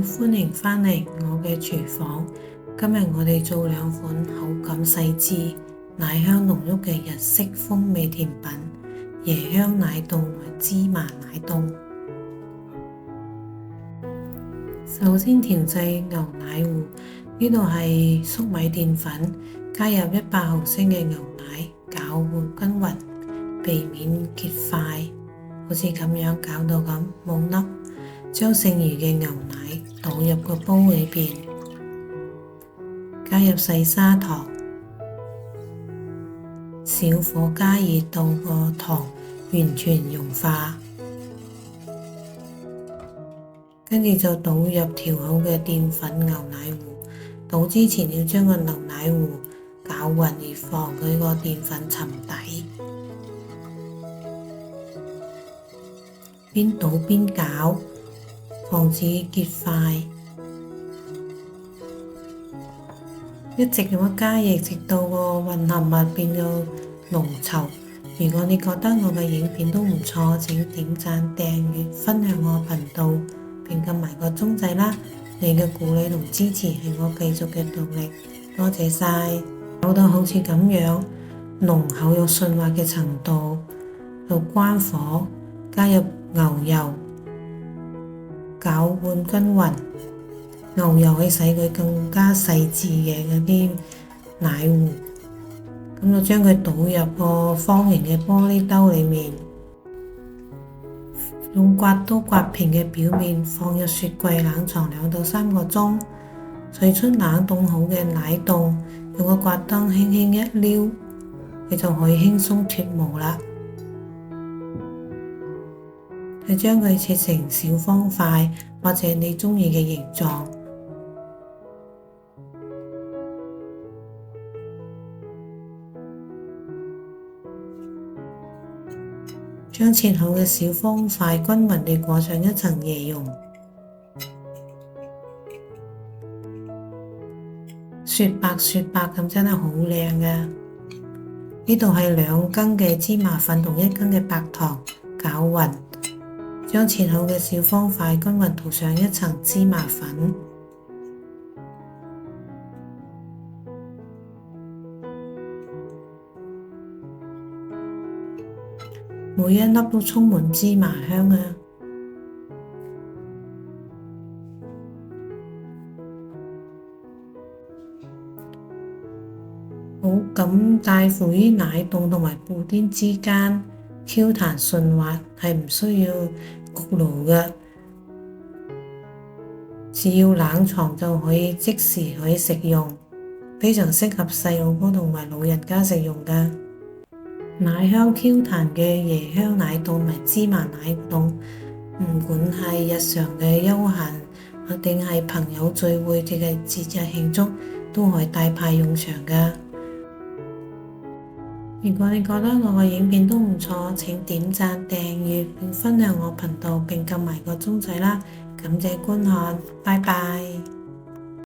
歡迎返嚟我嘅廚房。今日我哋做兩款口感細緻、奶香濃郁嘅日式風味甜品——椰香奶凍同芝麻奶凍。首先調製牛奶糊，呢度係粟米澱粉，加入100毫升嘅牛奶，攪和均勻，避免結塊，好似咁樣攪到咁冇粒。將剩餘嘅牛奶倒入個煲裏邊，加入細砂糖，小火加熱到個糖完全融化，跟住就倒入調好嘅澱粉牛奶糊。倒之前要將個牛奶糊攪勻，以防佢個澱粉沉底。邊倒邊攪，防止結塊，一直咁樣加熱，直到個混合物變到濃稠。如果你覺得我嘅影片都唔錯，請點讚、訂閱、分享我頻道，並撳埋個鐘仔啦！你嘅鼓勵同支持係我繼續嘅動力，多謝晒！攪到好似咁樣濃厚又順滑嘅程度，就關火，加入牛油。攪拌均勻，牛油可以使佢更加細緻嘅嗰啲奶糊。咁就將佢倒入個方形嘅玻璃兜裏面，用刮刀刮平嘅表面，放入雪櫃冷藏2到3個鐘。取出冷凍好嘅奶凍，用個刮刀輕輕一撩，佢就可以輕鬆脫模啦。就將佢切成小方塊，或者你中意嘅形狀。將切好嘅小方塊均勻地裹上一層椰蓉，雪白雪白咁，真係好靚㗎。呢度係2羹嘅芝麻粉同1羹嘅白糖，攪勻。將切好嘅小方塊均勻塗上一層芝麻粉，每一粒都充滿芝麻香啊！口感介乎於奶凍同埋布丁之間，Q 彈順滑，係唔需要焗爐嘅，只要冷藏就可以即時可以食用，非常適合細路哥同埋老人家食用嘅。奶香 Q 彈嘅椰香奶凍同埋芝麻奶凍，唔管係日常嘅休閒，定係朋友聚會，定係節日慶祝，都可以大派用場㗎。如果你覺得我嘅影片都唔錯，請點讚、訂閱並分享我頻道，並撳埋個鐘仔啦！感謝觀看，拜拜。